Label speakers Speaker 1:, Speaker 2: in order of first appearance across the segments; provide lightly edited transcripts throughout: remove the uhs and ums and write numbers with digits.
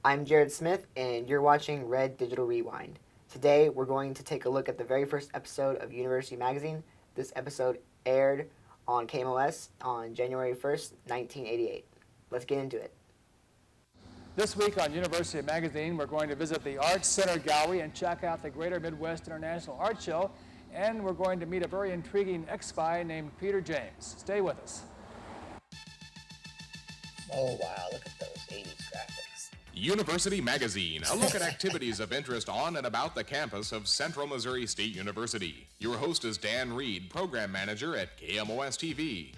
Speaker 1: I'm Jaryd Smith, and you're watching Red Digital Rewind. Today, we're going to take a look at the very first episode of University Magazine. This episode aired on KMOS on January 1st, 1988. Let's get into it.
Speaker 2: This week on University Magazine, we're going to visit the Arts Center Gallery and check out the Greater Midwest International Art Show, and we're going to meet a very intriguing ex-spy named Peter James. Stay with us.
Speaker 3: Oh wow, look at those 80s graphics.
Speaker 4: University Magazine, a look at activities of interest on and about the campus of Central Missouri State University. Your host is Dan Reed, Program Manager at KMOS TV.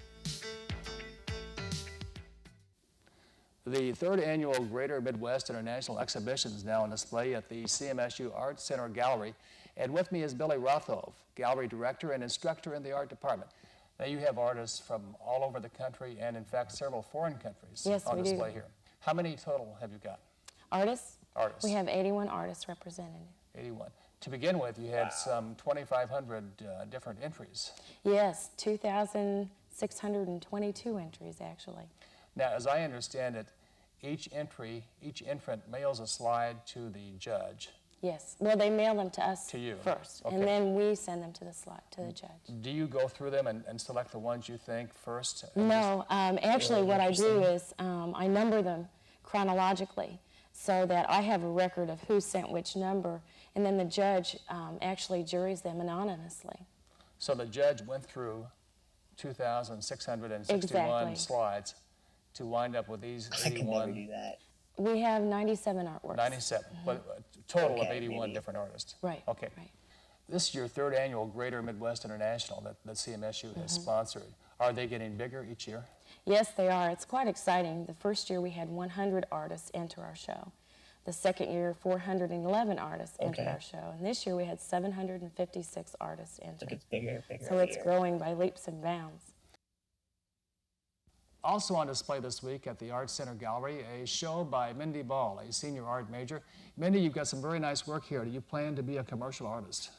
Speaker 2: The third annual Greater Midwest International Exhibition is now on display at the CMSU Arts Center Gallery, and with me is Billy Rothove, Gallery Director and Instructor in the Art Department. Now you have artists from all over the country and in fact several foreign countries on display here. How many total have you got?
Speaker 5: Artists?
Speaker 2: Artists.
Speaker 5: We have 81 artists represented.
Speaker 2: 81. To begin with, you had some 2,500 different entries.
Speaker 5: Yes, 2,622 entries actually.
Speaker 2: Now, as I understand it, each entrant mails a slide to the judge.
Speaker 5: Yes, well they mail them to us
Speaker 2: To you.
Speaker 5: first,
Speaker 2: Okay.
Speaker 5: and then we send them to the judge.
Speaker 2: Do you go through them and select the ones you think first?
Speaker 5: No, actually what I do is I number them chronologically so that I have a record of who sent which number, and then the judge actually juries them anonymously.
Speaker 2: So the judge went through 2,661
Speaker 5: Exactly.
Speaker 2: slides to wind up with these
Speaker 3: I can never
Speaker 2: 81,
Speaker 3: do that.
Speaker 5: We have 97 artworks.
Speaker 2: 97, but a total of
Speaker 3: Okay,
Speaker 2: 81
Speaker 3: maybe.
Speaker 2: different artists.
Speaker 5: Right,
Speaker 2: Okay.
Speaker 5: right.
Speaker 2: This is your third annual Greater Midwest International that CMSU has sponsored. Are they getting bigger each year?
Speaker 5: Yes, they are. It's quite exciting. The first year we had 100 artists enter our show. The second year, 411 artists entered
Speaker 3: Okay.
Speaker 5: our show. And this year we had 756 artists
Speaker 3: It
Speaker 5: enter.
Speaker 3: gets bigger and bigger.
Speaker 5: So
Speaker 3: every
Speaker 5: it's
Speaker 3: year.
Speaker 5: growing by leaps and bounds.
Speaker 2: Also on display this week at the Arts Center Gallery, a show by Mindy Ball, a senior art major. Mindy, you've got some very nice work here. Do you plan to be a commercial artist?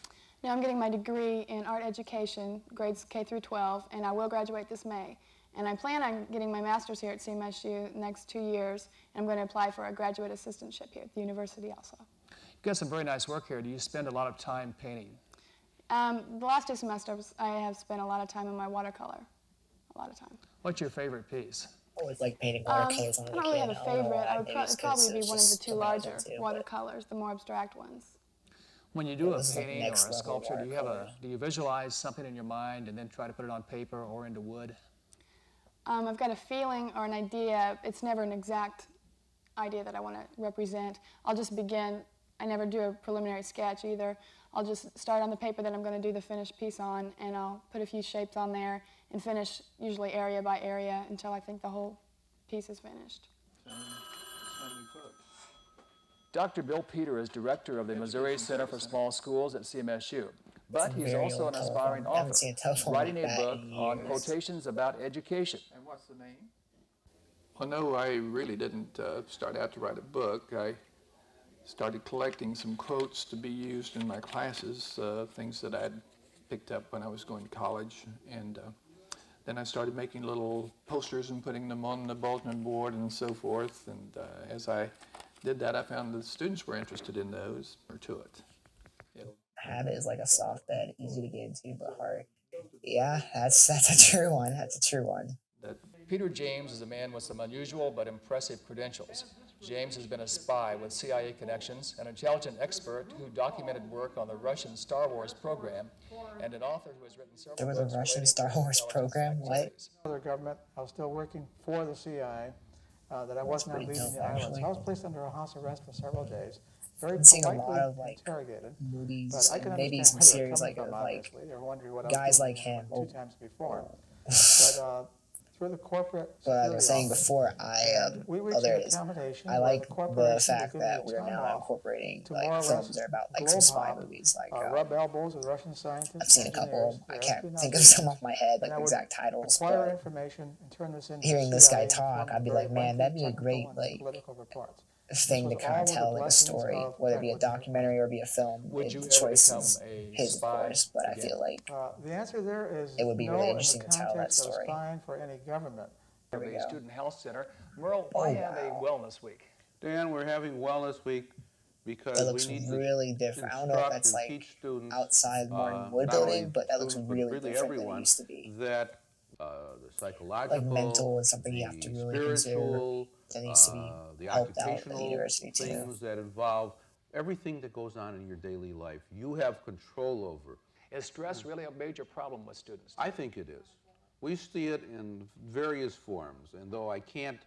Speaker 6: Now I'm getting my degree in art education, grades K through 12, and I will graduate this May. And I plan on getting my master's here at CMSU the next 2 years, and I'm going to apply for a graduate assistantship here at the university also.
Speaker 2: You've got some very nice work here. Do you spend a lot of time painting?
Speaker 6: The last 2 semesters, I have spent a lot of time in my watercolor, a lot of time.
Speaker 2: What's your favorite piece?
Speaker 3: Always like painting
Speaker 6: I
Speaker 3: watercolors on the
Speaker 6: don't really have a
Speaker 3: piano. I don't know
Speaker 6: favorite.
Speaker 3: why.
Speaker 6: I would
Speaker 3: Maybe it's 'cause
Speaker 6: probably be
Speaker 3: it's
Speaker 6: one of the
Speaker 3: just
Speaker 6: 2
Speaker 3: so
Speaker 6: larger
Speaker 3: magical too, but
Speaker 6: watercolors, the more abstract ones.
Speaker 2: When you do a
Speaker 3: this is like
Speaker 2: painting or a
Speaker 3: next level
Speaker 2: sculpture, do
Speaker 3: watercolor.
Speaker 2: you visualize something in your mind and then try to put it on paper or into wood?
Speaker 6: I've got a feeling or an idea. It's never an exact idea that I want to represent. I'll just begin. I never do a preliminary sketch either. I'll just start on the paper that I'm going to do the finished piece on, and I'll put a few shapes on there and finish usually area by area until I think the whole piece is finished.
Speaker 2: Dr. Bill Peter is director of the Missouri Center for Small Schools at CMSU, but he's
Speaker 3: very
Speaker 2: also an
Speaker 3: old
Speaker 2: aspiring
Speaker 3: telephone. I haven't
Speaker 2: author,
Speaker 3: seen a telephone
Speaker 2: writing
Speaker 3: like
Speaker 2: a
Speaker 3: that
Speaker 2: book
Speaker 3: in
Speaker 2: on
Speaker 3: years.
Speaker 2: quotations about education.
Speaker 7: And what's the name? Well, no, I really didn't start out to write a book. I started collecting some quotes to be used in my classes, things that I'd picked up when I was going to college. And then I started making little posters and putting them on the bulletin board and so forth. And as I did that, I found the students were interested in those, or to it.
Speaker 3: Habit is like a soft bed, easy to get into but hard. Yeah, that's a true one. That's a true one.
Speaker 7: That
Speaker 2: Peter James is a man with some unusual but impressive credentials. James has been a spy with CIA connections, an intelligent expert who documented work on the Russian Star Wars program, and an author who has written several
Speaker 3: There was a
Speaker 2: books
Speaker 3: Russian
Speaker 2: relating
Speaker 3: Star
Speaker 2: to
Speaker 3: Wars
Speaker 2: intelligence
Speaker 3: program? What?
Speaker 2: activities.
Speaker 8: Other government. I was still working for the CIA, that I was not
Speaker 3: pretty
Speaker 8: leaving
Speaker 3: dope,
Speaker 8: the islands.
Speaker 3: actually.
Speaker 8: I was placed under a house arrest for several days, very
Speaker 3: been seeing a
Speaker 8: politely
Speaker 3: lot of, like,
Speaker 8: interrogated.
Speaker 3: movies
Speaker 8: But I can
Speaker 3: and maybe
Speaker 8: understand
Speaker 3: some
Speaker 8: where they're
Speaker 3: series
Speaker 8: coming
Speaker 3: like
Speaker 8: from,
Speaker 3: of like
Speaker 8: obviously. They're wondering what I
Speaker 3: guys
Speaker 8: was doing
Speaker 3: like him.
Speaker 8: two times before. But through the corporate
Speaker 3: But I
Speaker 8: security
Speaker 3: was saying
Speaker 8: office,
Speaker 3: before
Speaker 8: we
Speaker 3: oh
Speaker 8: reached
Speaker 3: there
Speaker 8: an
Speaker 3: it is.
Speaker 8: accommodation
Speaker 3: I
Speaker 8: where
Speaker 3: like
Speaker 8: the
Speaker 3: the
Speaker 8: corporation
Speaker 3: fact
Speaker 8: would give me
Speaker 3: that we are
Speaker 8: time
Speaker 3: now
Speaker 8: off
Speaker 3: incorporating
Speaker 8: to more or
Speaker 3: like
Speaker 8: less
Speaker 3: films that are about like some
Speaker 8: globe
Speaker 3: spy
Speaker 8: hop,
Speaker 3: movies. Like
Speaker 8: rub elbows with Russian scientists.
Speaker 3: I've seen a
Speaker 8: and
Speaker 3: couple.
Speaker 8: engineers,
Speaker 3: I
Speaker 8: their
Speaker 3: can't
Speaker 8: espionage
Speaker 3: think of
Speaker 8: agents,
Speaker 3: some off my head, like
Speaker 8: and I
Speaker 3: the
Speaker 8: would
Speaker 3: exact titles.
Speaker 8: acquire
Speaker 3: But
Speaker 8: information and turn this into
Speaker 3: hearing this guy
Speaker 8: CIA
Speaker 3: talk,
Speaker 8: from
Speaker 3: I'd be
Speaker 8: very
Speaker 3: like, man,
Speaker 8: lengthy
Speaker 3: that'd be a
Speaker 8: technical
Speaker 3: great
Speaker 8: and
Speaker 3: like
Speaker 8: political reports.
Speaker 3: thing to
Speaker 8: was
Speaker 3: kind
Speaker 8: all
Speaker 3: of
Speaker 8: with
Speaker 3: tell
Speaker 8: the
Speaker 3: like a
Speaker 8: blessings
Speaker 3: story,
Speaker 8: of
Speaker 3: whether it be a
Speaker 8: equity.
Speaker 3: documentary or be a film.
Speaker 2: Would you
Speaker 3: The
Speaker 2: ever
Speaker 3: choice
Speaker 2: become
Speaker 3: is
Speaker 2: a
Speaker 3: his, of
Speaker 2: spy
Speaker 3: course, but I
Speaker 2: again?
Speaker 3: feel like
Speaker 8: The answer there is
Speaker 3: It would be
Speaker 8: no
Speaker 3: really
Speaker 8: in the
Speaker 3: interesting to tell that
Speaker 8: context of
Speaker 3: story.
Speaker 8: spying for any government.
Speaker 3: There we
Speaker 2: The
Speaker 3: go.
Speaker 2: Student Health Center. Merle, why
Speaker 3: Oh,
Speaker 2: have a
Speaker 3: wow.
Speaker 2: wellness week?
Speaker 9: Dan, we're having Wellness Week because
Speaker 3: That looks
Speaker 9: we need
Speaker 3: really
Speaker 9: to
Speaker 3: different. I don't know if
Speaker 9: instruct
Speaker 3: that's
Speaker 9: and
Speaker 3: like
Speaker 9: teach students,
Speaker 3: outside Martin Wood
Speaker 9: not only
Speaker 3: building, but that looks
Speaker 9: students, but
Speaker 3: really
Speaker 9: really
Speaker 3: different than it
Speaker 9: everyone,
Speaker 3: used to be.
Speaker 9: that the psychological,
Speaker 3: Like mental is something you have to
Speaker 9: the
Speaker 3: really consider.
Speaker 9: spiritual,
Speaker 3: That needs to be
Speaker 9: the
Speaker 3: helped out at the
Speaker 9: occupational
Speaker 3: university too.
Speaker 9: things that involve everything that goes on in your daily life. You have control over.
Speaker 2: Is stress really a major problem with students?
Speaker 9: I think it is. We see it in various forms, and though I can't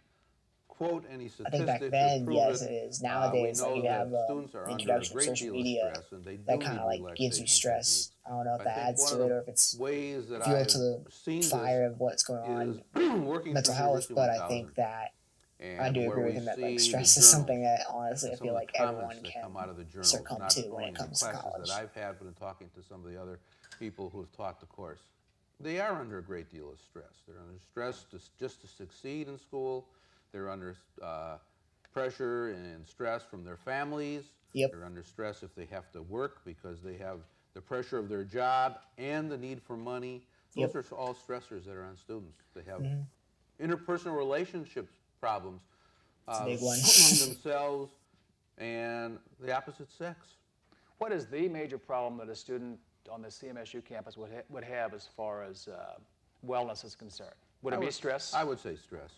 Speaker 9: quote any
Speaker 3: I
Speaker 9: statistics
Speaker 3: think back
Speaker 9: or
Speaker 3: then,
Speaker 9: prove
Speaker 3: yes,
Speaker 9: it,
Speaker 3: it is.
Speaker 9: we
Speaker 3: Nowadays, like
Speaker 9: know
Speaker 3: you
Speaker 9: that
Speaker 3: have
Speaker 9: students are
Speaker 3: the
Speaker 9: under a
Speaker 3: introduction to
Speaker 9: great
Speaker 3: social
Speaker 9: deal
Speaker 3: media
Speaker 9: of stress, and they do
Speaker 3: that
Speaker 9: need
Speaker 3: kind of like gives you
Speaker 9: relaxation
Speaker 3: stress.
Speaker 9: techniques.
Speaker 3: I don't know if
Speaker 9: I
Speaker 3: that
Speaker 9: think
Speaker 3: adds
Speaker 9: one
Speaker 3: to
Speaker 9: of
Speaker 3: it
Speaker 9: the
Speaker 3: or if it's
Speaker 9: ways that
Speaker 3: fuel
Speaker 9: I've
Speaker 3: to the
Speaker 9: seen
Speaker 3: fire
Speaker 9: this
Speaker 3: of what's going on
Speaker 9: is working
Speaker 3: mental
Speaker 9: through
Speaker 3: health.
Speaker 9: University
Speaker 3: But I
Speaker 9: 1000.
Speaker 3: think that
Speaker 9: And
Speaker 3: I do
Speaker 9: where
Speaker 3: agree with
Speaker 9: we
Speaker 3: him that like
Speaker 9: see the
Speaker 3: stress is something
Speaker 9: journals
Speaker 3: that honestly I
Speaker 9: and some
Speaker 3: feel
Speaker 9: of
Speaker 3: like
Speaker 9: the comments
Speaker 3: everyone
Speaker 9: that
Speaker 3: can
Speaker 9: come out of the journals,
Speaker 3: succumb
Speaker 9: not
Speaker 3: to when
Speaker 9: only
Speaker 3: it
Speaker 9: in
Speaker 3: comes
Speaker 9: the
Speaker 3: to
Speaker 9: classes
Speaker 3: college.
Speaker 9: that I've had, but in talking to some of the other people who have taught the course. They are under a great deal of stress. They're under stress just to succeed in school. They're under pressure and stress from their families.
Speaker 3: Yep.
Speaker 9: They're under stress if they have to work because they have the pressure of their job and the need for money. Those
Speaker 3: Yep.
Speaker 9: are all stressors that are on students. They have
Speaker 3: Mhm.
Speaker 9: interpersonal relationships problems
Speaker 3: It's a big one.
Speaker 9: among themselves and the opposite sex.
Speaker 2: What is the major problem that a student on the CMSU campus would have as far as wellness is concerned? Would it be stress?
Speaker 9: I would say stress.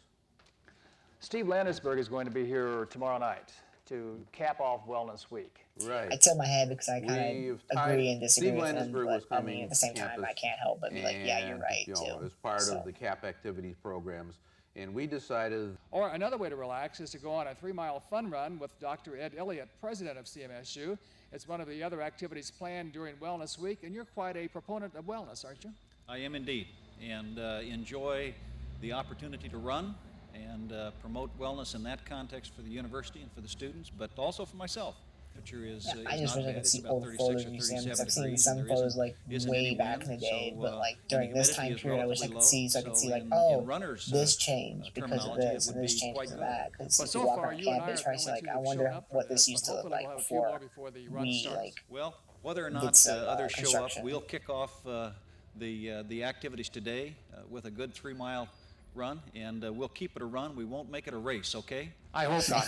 Speaker 2: Steve Landisberg is going to be here tomorrow night to cap off Wellness Week.
Speaker 9: Right.
Speaker 3: I tip my head because I kind
Speaker 9: We've
Speaker 3: of agree and disagree
Speaker 9: Steve
Speaker 3: with him,
Speaker 9: Landisberg was
Speaker 3: but I
Speaker 9: coming
Speaker 3: mean at the same
Speaker 9: to
Speaker 3: time I
Speaker 9: campus
Speaker 3: can't help but be like, yeah, you're
Speaker 9: and,
Speaker 3: right
Speaker 9: you know,
Speaker 3: too.
Speaker 9: as part
Speaker 3: So.
Speaker 9: of the CAP activities programs, and we decided.
Speaker 2: Or another way to relax is to go on a 3-mile fun run with Dr. Ed Elliott, president of CMSU. It's one of the other activities planned during Wellness Week, and you're quite a proponent of wellness, aren't you?
Speaker 10: I am indeed, and enjoy the opportunity to run and promote wellness in that context for the university and for the students, but also for myself. Temperature is
Speaker 3: I just
Speaker 10: not
Speaker 3: wish I
Speaker 10: bad.
Speaker 3: could
Speaker 10: It's
Speaker 3: see
Speaker 10: about
Speaker 3: old
Speaker 10: 36
Speaker 3: photos
Speaker 10: or
Speaker 3: of museums.
Speaker 10: 37
Speaker 3: I've seen
Speaker 10: degrees,
Speaker 3: some
Speaker 10: and there
Speaker 3: photos like
Speaker 10: isn't
Speaker 3: way
Speaker 10: any
Speaker 3: back in
Speaker 10: wind,
Speaker 3: the day,
Speaker 10: so,
Speaker 3: but like
Speaker 10: and
Speaker 3: during
Speaker 10: the
Speaker 3: this
Speaker 10: humidity
Speaker 3: time
Speaker 10: is
Speaker 3: period, I wish I
Speaker 10: relatively
Speaker 3: could see, so I
Speaker 10: low,
Speaker 3: could see
Speaker 10: so
Speaker 3: like,
Speaker 10: in
Speaker 3: oh,
Speaker 10: runners,
Speaker 3: this changed because of
Speaker 10: terminology,
Speaker 3: this,
Speaker 10: it
Speaker 3: and
Speaker 10: would
Speaker 3: this
Speaker 10: be
Speaker 3: changed
Speaker 10: quite
Speaker 3: because of
Speaker 10: good.
Speaker 3: that. Because
Speaker 2: But
Speaker 3: if
Speaker 2: so
Speaker 3: you walk
Speaker 2: far,
Speaker 3: on
Speaker 2: you and I
Speaker 3: campus,
Speaker 2: are
Speaker 3: try to see
Speaker 2: the only
Speaker 3: like,
Speaker 2: two
Speaker 3: I
Speaker 2: who've
Speaker 3: wonder
Speaker 2: shown up for
Speaker 3: what
Speaker 2: this,
Speaker 3: this used
Speaker 2: but
Speaker 3: to look
Speaker 2: hopefully
Speaker 3: like
Speaker 2: we'll have a few more
Speaker 3: before
Speaker 2: before the run
Speaker 3: we
Speaker 2: starts.
Speaker 3: like
Speaker 10: Well, whether or
Speaker 3: did
Speaker 10: not
Speaker 3: some,
Speaker 10: others show up,
Speaker 3: construction.
Speaker 10: we'll kick off the activities today with a good 3-mile run, and we'll keep it a run. We won't make it a race, okay?
Speaker 2: I hope not.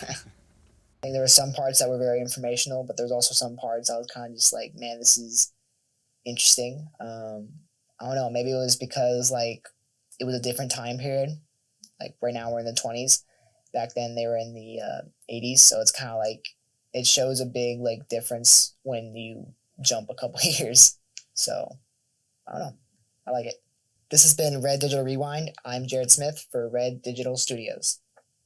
Speaker 3: I think there were some parts that were very informational, but there's also some parts I was kind of just like, man, this is interesting. I don't know, maybe it was because like it was a different time period. Like right now we're in the 20s. Back then they were in the 80s, so it's kind of like it shows a big like difference when you jump a couple years. So I don't know. I like it. This has been Red Digital Rewind. I'm Jaryd Smith for Red Digital Studios.